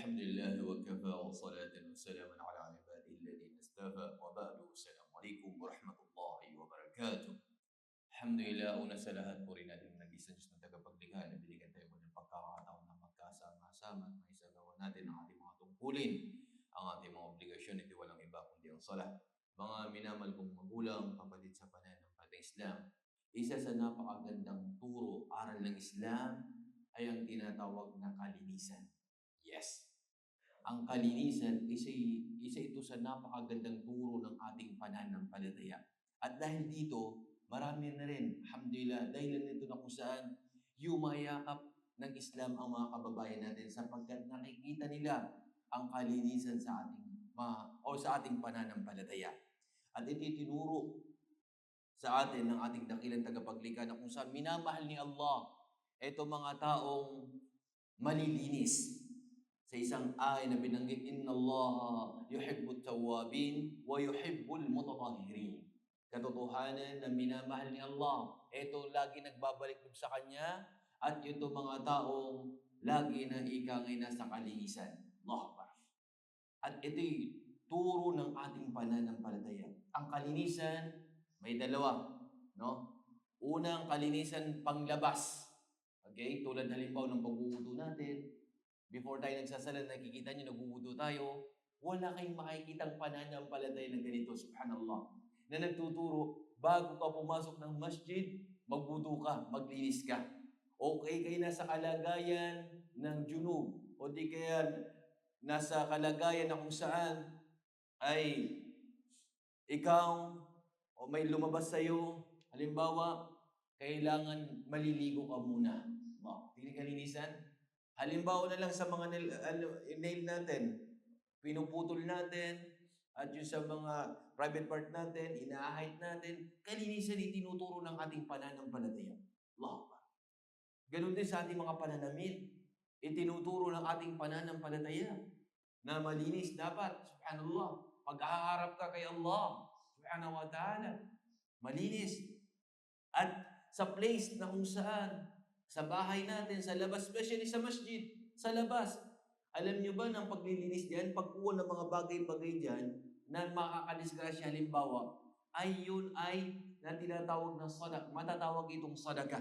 الحمد لله وكفى وصلاة وسلاما على عباده الذين اصطفى وبعد السلام عليكم ورحمة الله wabarakatuh. Alhamdulillah, una sa lahat, puri natin ang nag-isang Diyos na tagapaglikha na binigyan tayo mo ng pagkakataon na magkasama-sama at maisagawa natin ang ating mga tungkulin, ang ating mga obligasyon, ito walang iba kundi ang salat. Mga minamahal kong magulang, kapatid sa pananampalatayang Islam, isa sa napakagandang turo, aral ng Islam ay ang tinatawag na kalinisan. Yes. Ang kalinisan, isa ito sa napakagandang turo ng ating pananampalataya. At dahil dito, marami na rin, alhamdulillah, dahil nito na kung saan yumayakap ng Islam ang mga kababayan natin sapagkat nakikita nila ang kalinisan sa ating sa ating pananampalataya. At ito tinuro sa atin ng ating dakilang tagapaglikha na kung saan minamahal ni Allah ito mga taong malilinis. Sa isang ay na binanggit, Inna Allah yuhibbut tawwabin wa yuhibbul mutatahhirin. Katotohanan na minamahal ni Allah. Ito lagi nagbabalik sa Kanya at ito mga taong lagi na ikangay nasa kalinisan. Allah Akbar. At ito'y turo ng ating pananampalataya. Ang kalinisan, may dalawa. No? Unang kalinisan panglabas. Okay? Tulad halimbawa ng pagwuwudu natin. Before tayo nagsasala, nakikita nyo, nagwuwudu tayo. Wala kayong makikitang pananampalataya ng ganito, subhanallah. Na nagtuturo, bago ka pumasok ng masjid, magwudu ka, maglinis ka. Okay kayo nasa kalagayan ng junub. O di kaya nasa kalagayan na kung saan ay ikaw o may lumabas sa'yo. Halimbawa, kailangan maliligo ka muna. Tingnan kalinisan. Halimbawa na lang sa mga nail natin, pinuputol natin, at yung sa mga private part natin, inaahit natin, kalinisan itinuturo ng ating pananampalataya. Allah. Ganun din sa ating mga pananamit. Itinuturo ng ating pananampalataya na malinis dapat, subhanallah. Pag-aharap ka kay Allah, subhanahu wa ta'ala, malinis. At sa place na kung saan, sa bahay natin, sa labas, especially sa masjid, sa labas. Alam nyo ba ng paglilinis diyan, pagkuha ng mga bagay-bagay diyan, na makakadisgrasya halimbawa, ay yun ay na tinatawag na sadak. Matatawag itong sadaka.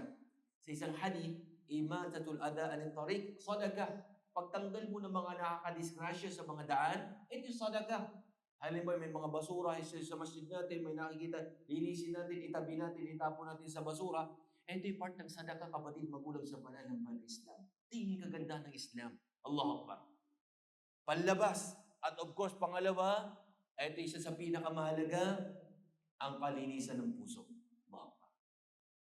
Sa isang hadith, imatatul adha anit tariq, sadaka. Pagtanggal mo ng mga nakakadisgrasya sa mga daan, ito yung sadaka. Halimbawa, may mga basura sa masjid natin, may nakikita, linisin natin, itabi natin, itapon natin sa basura. Ito yung part ng sadaka, kapatid, magulang sa pananampalatayang Islam. Tingin kaganda ng Islam. Allahu Akbar. Panlabas. At of course, pangalawa, ito isa sa pinakamahalaga, ang kalinisan ng puso. Allahu Akbar.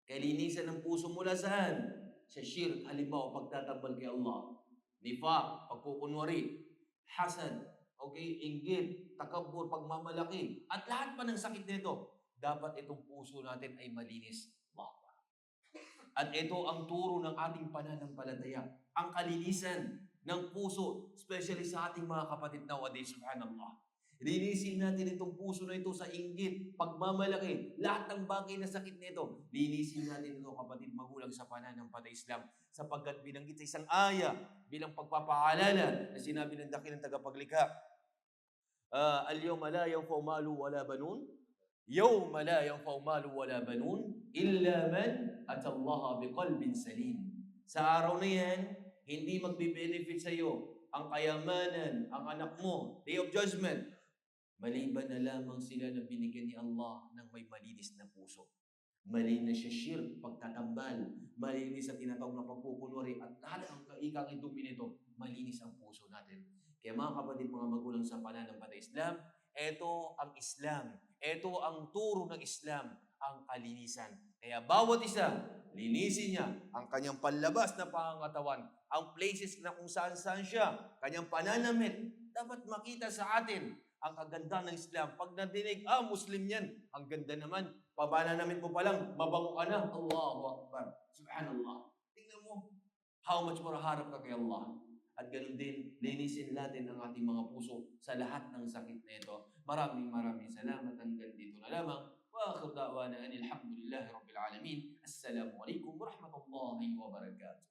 Kalinisan ng puso mula saan? Sa shirk, halimbawa, pagtatambal kay Allah. Nifaq, pagkukunwari. Hasad, okay, inggit, takabur, pagmamalaki, at lahat pa ng sakit nito, dapat itong puso natin ay malinis. At ito ang turo ng ating pananampalataya. Ang kalinisan ng puso, especially sa ating mga kapatid nowadays, subhanallah. Linisin natin itong puso na ito sa inggit, pagmamalaki, lahat ng bagay na sakit nito. Linisin natin ito, kapatid magulang sa pananampalatayang Islam, sapagkat binanggit sa isang aya bilang pagpapaalala na sinabi ng dakilang tagapaglikha, al-yawma la yanfa'u malu wala banun, yawma la yanfa'u malu wala banun, illa man atallaha biqalbin salim. Sa araw na yan, hindi magbe-benefit sa iyo ang kayamanan, ang anak mo, day of judgment, maliban na lamang sila na binigyan ni Allah ng may malinis na puso. Malinis sa shirk, pagtatambal, malinis sa tinatawag na pagkukunwari, at lahat ng kaikang dumi nito, malinis ang puso natin. Kaya mga kapatid, mga magulang sa pananampalatayang Islam, ito ang Islam. Ito ang turo ng Islam, ang kalinisan. Kaya bawat isa, linisin niya ang kanyang panlabas na pangangatawan, ang places na kung saan-saan siya, kanyang pananamit. Dapat makita sa atin ang kaganda ng Islam. Pag nadinig, Muslim yan, ang ganda naman. Pabananamit mo pa lang, mabango ka na. Allahu Akbar. Subhanallah. Tingnan mo, how much more harap ka kay Allah. At ganun din, linisin natin ang ating mga puso sa lahat ng sakit na ito. Maraming salamat. Hanggang dito na lamang. Wa akhir da'wana anil hamdulillahi rabbil alamin. Assalamu alaikum warahmatullahi wabarakatuh.